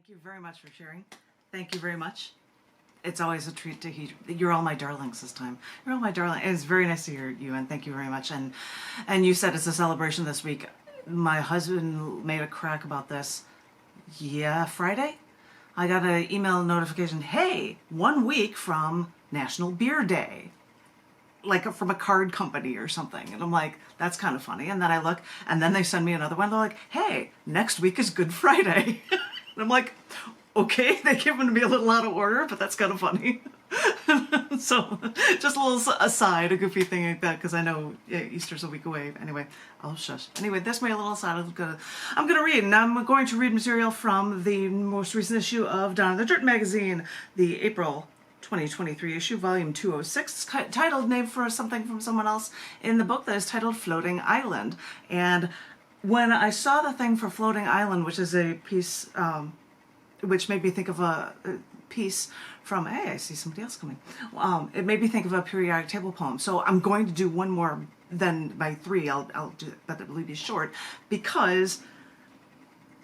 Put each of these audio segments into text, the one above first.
Thank you very much for sharing. Thank you very much. It's always a treat to hear. You're all my darlings this time. You're all my darling. It's very nice to hear you, and thank you very much. And you said it's a celebration this week. My husband made a crack about this. Yeah, Friday? I got an email notification, hey, 1 week from National Beer Day. Like from a card company or something. And I'm like, that's kind of funny. And then I look, and then they send me another one. They're like, hey, next week is Good Friday. And I'm like, okay, they've given me a little out of order, but that's kind of funny. So just a little aside, a goofy thing like that, because I know Easter's a week away. Anyway, I'll shush. Anyway, that's my little aside. I'm gonna read, and I'm going to read material from the most recent issue of Down in the Dirt magazine, the April 2023 issue, volume 206, titled, named for something from someone else in the book, that is titled Floating Island. And when I saw the thing for Floating Island, which is a piece, which made me think of a piece from, hey, I see somebody else coming. It made me think of a periodic table poem. So I'm going to do one more than my 3. I'll do it, but it will be short, because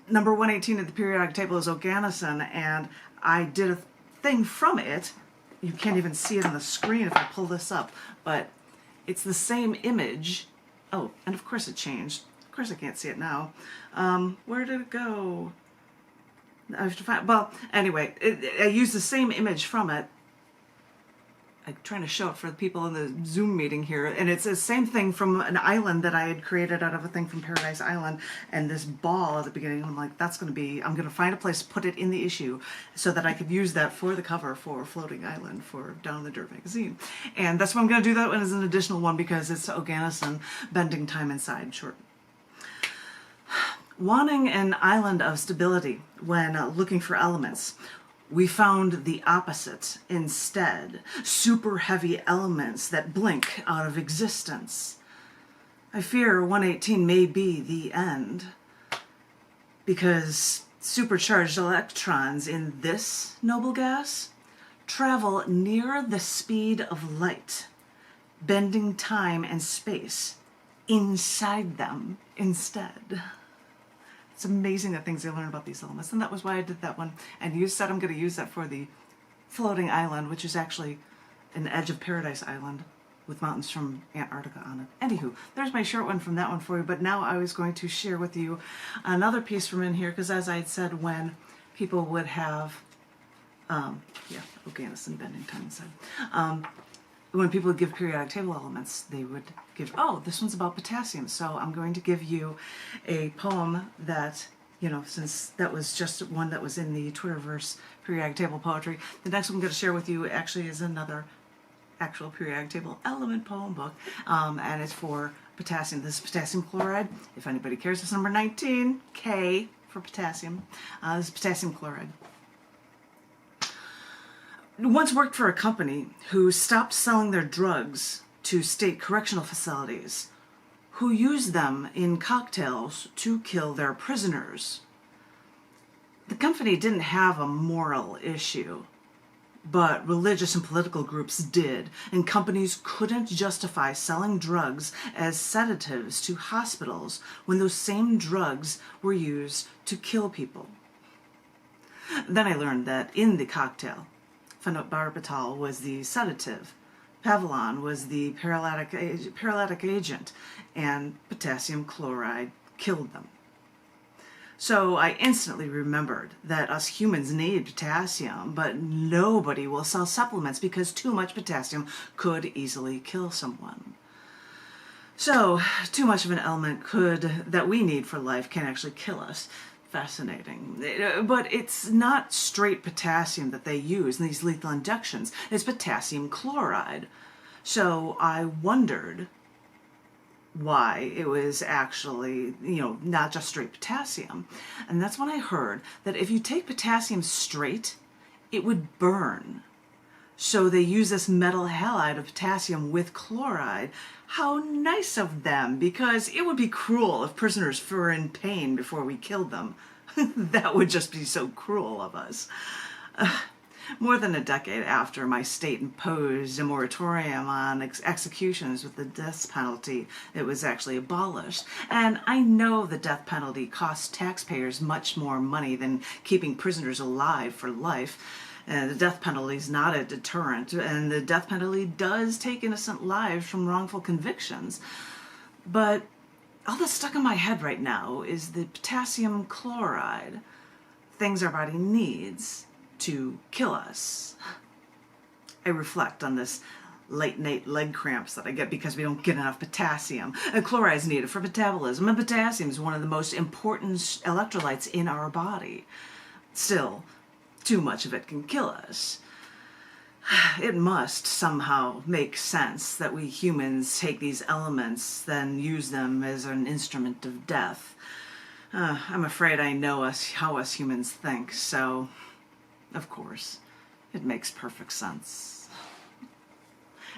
number 118 of the periodic table is Oganesson, and I did a thing from it. You can't even see it on the screen if I pull this up, but it's the same image. Oh, and of course it changed. Of course I can't see it now. Where did it go? I have to find, well, anyway, I used the same image from it. I'm trying to show it for the people in the Zoom meeting here, and it's the same thing from an island that I had created out of a thing from Paradise Island, and this ball at the beginning. I'm like, that's going to be, I'm going to find a place to put it in the issue so that I could use that for the cover for Floating Island for Down in the Dirt magazine. And that's why I'm going to do that one as an additional one, because it's Oganesson, Bending Time Inside, short. Wanting an island of stability when looking for elements, we found the opposite instead. Super heavy elements that blink out of existence. I fear 118 may be the end, because supercharged electrons in this noble gas travel near the speed of light, bending time and space inside them instead. It's amazing the things I learn about these elements, and that was why I did that one. And you said I'm going to use that for the Floating Island, which is actually an edge of Paradise Island with mountains from Antarctica on it. Anywho, there's my short one from that one for you, but now I was going to share with you another piece from in here, because as I had said, when people would have, Oganesson, Bending Time Inside. When people would give periodic table elements, they would give, oh, this one's about potassium. So I'm going to give you a poem that, you know, since that was just one that was in the Twitterverse periodic table poetry, the next one I'm going to share with you actually is another actual periodic table element poem book, and it's for potassium. This is potassium chloride. If anybody cares, it's number 19, K for potassium. This is potassium chloride. Once worked for a company who stopped selling their drugs to state correctional facilities, who used them in cocktails to kill their prisoners. The company didn't have a moral issue, but religious and political groups did, and companies couldn't justify selling drugs as sedatives to hospitals when those same drugs were used to kill people. Then I learned that in the cocktail, phenobarbital was the sedative, Pavilon was the paralytic agent, and potassium chloride killed them. So I instantly remembered that us humans need potassium, but nobody will sell supplements because too much potassium could easily kill someone. So too much of an element that we need for life can actually kill us. Fascinating. But it's not straight potassium that they use in these lethal injections. It's potassium chloride. So I wondered why it was actually, not just straight potassium. And that's when I heard that if you take potassium straight, it would burn. So they use this metal halide of potassium with chloride. How nice of them, because it would be cruel if prisoners were in pain before we killed them. That would just be so cruel of us. More than a decade after my state imposed a moratorium on executions with the death penalty, it was actually abolished. And I know the death penalty costs taxpayers much more money than keeping prisoners alive for life. The death penalty is not a deterrent, and the death penalty does take innocent lives from wrongful convictions. But all that's stuck in my head right now is the potassium chloride, things our body needs to kill us. I reflect on this late night leg cramps that I get because we don't get enough potassium. Chloride is needed for metabolism, and potassium is one of the most important electrolytes in our body. Still, too much of it can kill us. It must somehow make sense that we humans take these elements, then use them as an instrument of death. I'm afraid I know how us humans think, so, of course, it makes perfect sense.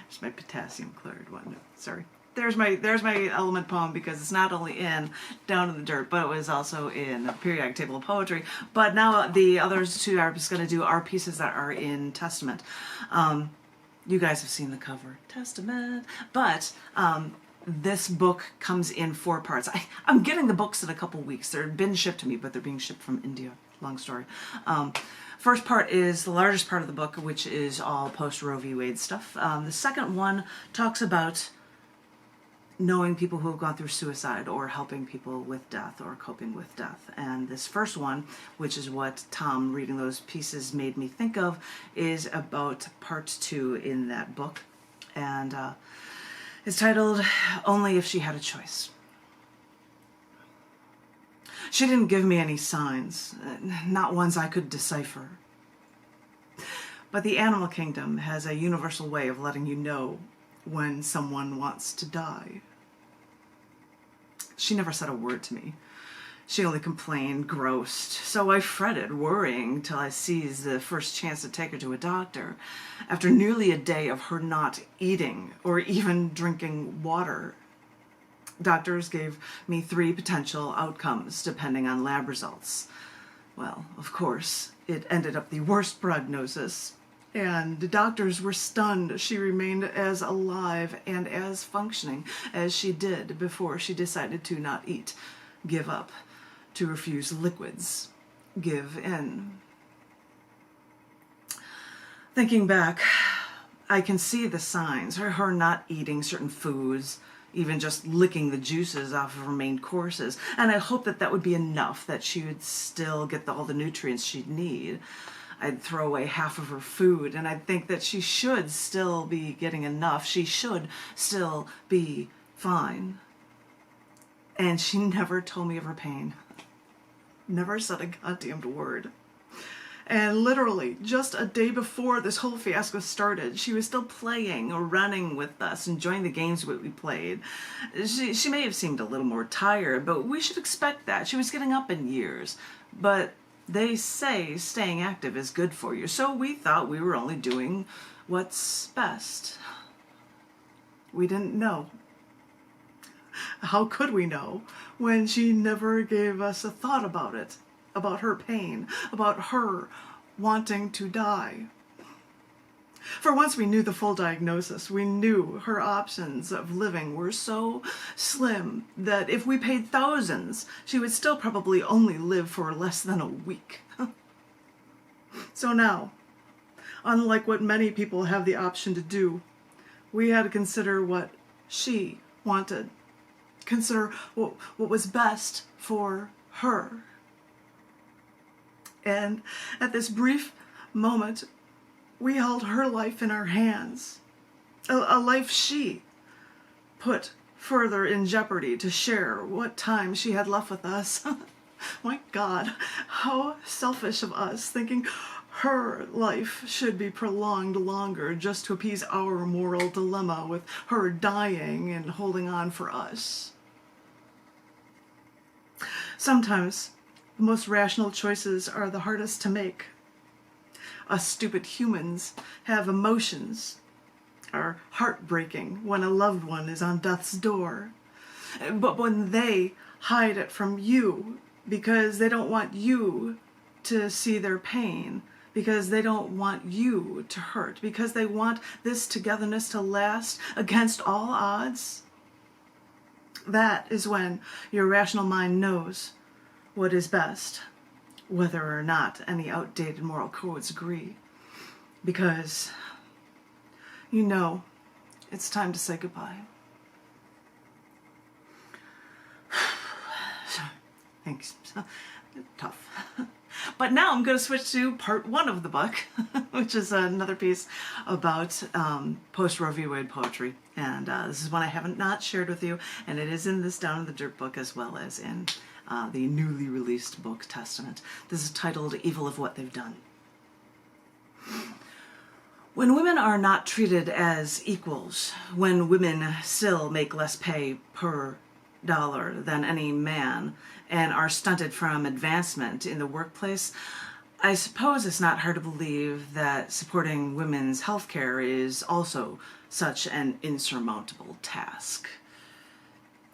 There's my potassium chloride one. Sorry. There's my element poem, because it's not only in Down in the Dirt, but it was also in the periodic table of poetry. But now the others two are just going to do are pieces that are in Testament. You guys have seen the cover, Testament. But this book comes in 4 parts. I'm getting the books in a couple weeks. They're been shipped to me, but they're being shipped from India. Long story. First part is the largest part of the book, which is all post-Roe v. Wade stuff. The second one talks about knowing people who have gone through suicide, or helping people with death, or coping with death. And this first one, which is what Tom reading those pieces made me think of, is about part 2 in that book. And it's titled, Only If She Had a Choice. She didn't give me any signs, not ones I could decipher. But the animal kingdom has a universal way of letting you know when someone wants to die. She never said a word to me. She only complained, grossed. So I fretted, worrying, till I seized the first chance to take her to a doctor. After nearly a day of her not eating or even drinking water, doctors gave me 3 potential outcomes depending on lab results. Well, of course, it ended up the worst prognosis. And the doctors were stunned. She remained as alive and as functioning as she did before she decided to not eat, give up, to refuse liquids, give in. Thinking back, I can see the signs. Her not eating certain foods, even just licking the juices off of her main courses. And I hope that would be enough, that she would still get all the nutrients she'd need. I'd throw away half of her food, and I'd think that she should still be getting enough. She should still be fine. And she never told me of her pain. Never said a goddamned word. And literally, just a day before this whole fiasco started, she was still playing or running with us, enjoying the games that we played. She may have seemed a little more tired, but we should expect that. She was getting up in years. But they say staying active is good for you, so we thought we were only doing what's best. We didn't know. How could we know when she never gave us a thought about it, about her pain, about her wanting to die? For once we knew the full diagnosis, we knew her options of living were so slim that if we paid thousands, she would still probably only live for less than a week. So now, unlike what many people have the option to do, we had to consider what she wanted, consider what was best for her. And at this brief moment, we held her life in our hands, a life she put further in jeopardy to share what time she had left with us. My God, how selfish of us, thinking her life should be prolonged longer just to appease our moral dilemma with her dying and holding on for us. Sometimes the most rational choices are the hardest to make. Us stupid humans have emotions, are heartbreaking when a loved one is on death's door. But when they hide it from you because they don't want you to see their pain, because they don't want you to hurt, because they want this togetherness to last against all odds, that is when your rational mind knows what is best, whether or not any outdated moral codes agree. Because you know it's time to say goodbye. Thanks. Tough. But now I'm going to switch to part 1 of the book, which is another piece about post-Roe v. Wade poetry. And this is one I haven't not shared with you, and it is in this Down in the Dirt book as well as in the newly released book, Testament. This is titled Evil of What They've Done. When women are not treated as equals, when women still make less pay per dollar than any man, and are stunted from advancement in the workplace, I suppose it's not hard to believe that supporting women's health care is also such an insurmountable task.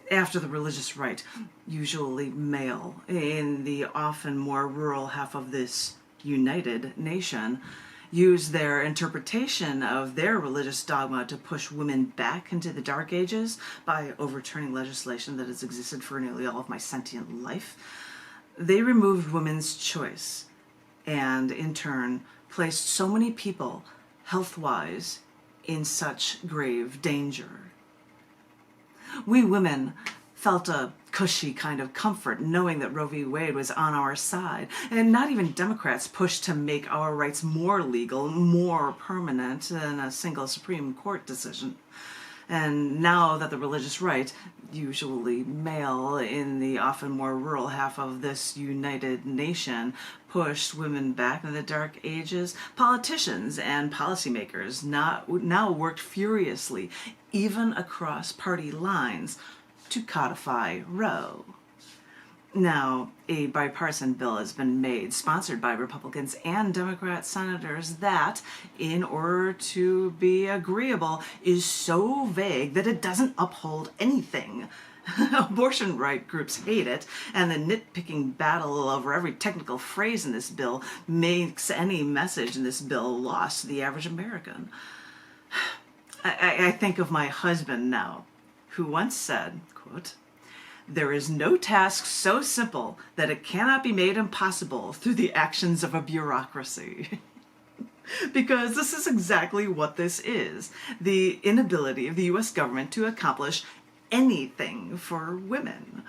After the religious right, usually male, in the often more rural half of this united nation, use their interpretation of their religious dogma to push women back into the Dark Ages by overturning legislation that has existed for nearly all of my sentient life. They removed women's choice and, in turn, placed so many people, health-wise, in such grave danger. We women felt a cushy kind of comfort knowing that Roe v. Wade was on our side, and not even Democrats pushed to make our rights more legal, more permanent than a single Supreme Court decision. And now that the religious right, usually male in the often more rural half of this united nation, pushed women back in the Dark Ages, politicians and policymakers now worked furiously, even across party lines, to codify Roe. Now, a bipartisan bill has been made, sponsored by Republicans and Democrat senators, that, in order to be agreeable, is so vague that it doesn't uphold anything. Abortion right groups hate it, and the nitpicking battle over every technical phrase in this bill makes any message in this bill lost to the average American. I think of my husband now, who once said, quote, "There is no task so simple that it cannot be made impossible through the actions of a bureaucracy." Because this is exactly what this is, the inability of the U.S. government to accomplish anything for women.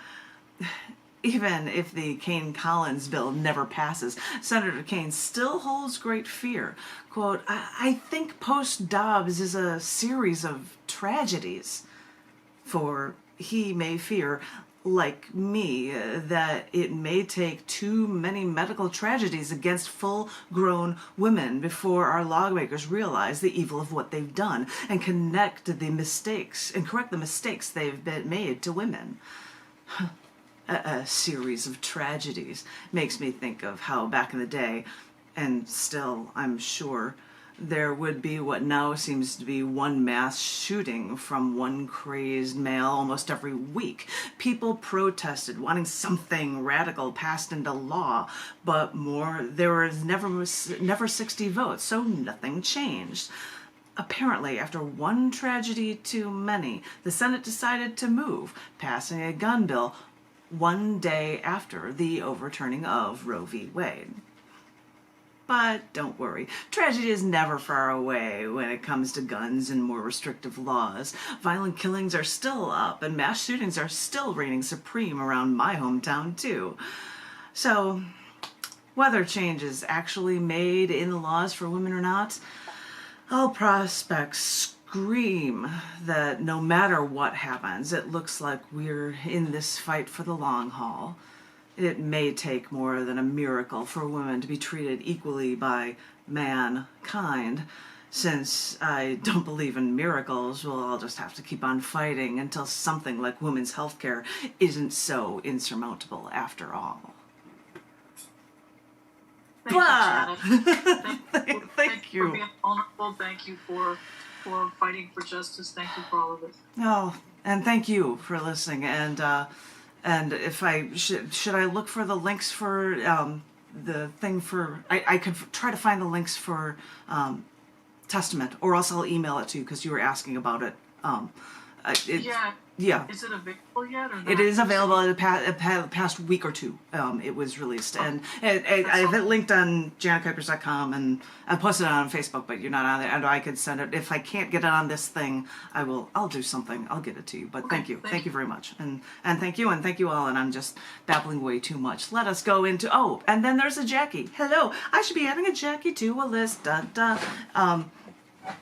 Even if the Kaine-Collins bill never passes, Senator Kaine still holds great fear. Quote, I think post-Dobbs is a series of tragedies. For he may fear, like me, that it may take too many medical tragedies against full-grown women before our lawmakers realize the evil of what they've done and correct the mistakes they've been made to women. A series of tragedies makes me think of how back in the day, and still, I'm sure, there would be what now seems to be one mass shooting from one crazed male almost every week. People protested, wanting something radical passed into law, but there was never 60 votes, so nothing changed. Apparently, after one tragedy too many, the Senate decided to move, passing a gun bill one day after the overturning of Roe v. Wade. But don't worry, tragedy is never far away when it comes to guns and more restrictive laws. Violent killings are still up, and mass shootings are still reigning supreme around my hometown, too. So, whether change is actually made in the laws for women or not, all prospects scream that no matter what happens, it looks like we're in this fight for the long haul. It may take more than a miracle for women to be treated equally by mankind. Since I don't believe in miracles, well, I'll just have to keep on fighting until something like women's health care isn't so insurmountable after all. Thank you, Janet. Thank you. For being vulnerable. Thank you for fighting for justice. Thank you for all of it. Oh, and thank you for listening. And if I should I look for the links for the thing for I could try to find the links for Testament, or else I'll email it to you because you were asking about it. Yeah. Yeah. Is it available yet or not? It is available in the past week or two. It was released, and I have it linked on JanetKuypers.com, and I posted it on Facebook. But you're not on there, and I could send it if I can't get it on this thing. I'll do something. I'll get it to you. But Okay, thank you very much, and thank you all. And I'm just babbling way too much. Let us go into and then there's a Jackie. Hello, I should be having a Jackie to a list. Da da.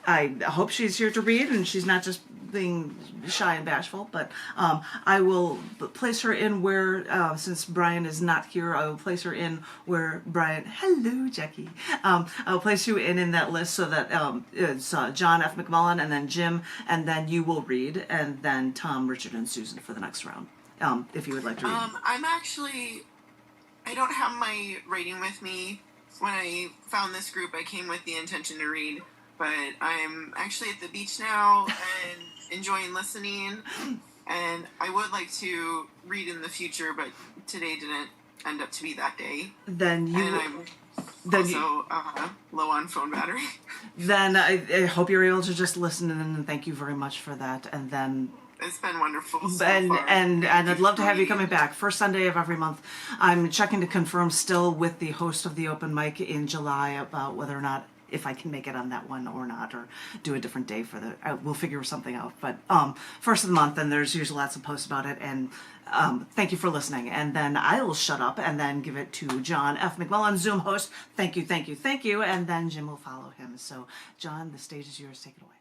I hope she's here to read, and she's not just being shy and bashful, but I will place her in where, since Brian is not here, I will place her in where Brian, hello Jackie, I'll place you in that list so that it's John F. McMullen, and then Jim, and then you will read, and then Tom, Richard, and Susan for the next round, if you would like to read. I don't have my writing with me. When I found this group, I came with the intention to read, but I'm actually at the beach now and enjoying listening, and I would like to read in the future, but today didn't end up to be that day. And I'm also low on phone battery. Then I hope you're able to just listen in, and thank you very much for that. And then it's been wonderful so and far. and I'd love to have you reading. coming back first Sunday of every month. I'm checking to confirm still with the host of the open mic in July about whether or not if I can make it on that one or not, or do a different day for we'll figure something out. But first of the month, and there's usually lots of posts about it. And thank you for listening. And then I will shut up and then give it to John F. McMullen, Zoom host. Thank you. And then Jim will follow him. So John, the stage is yours. Take it away.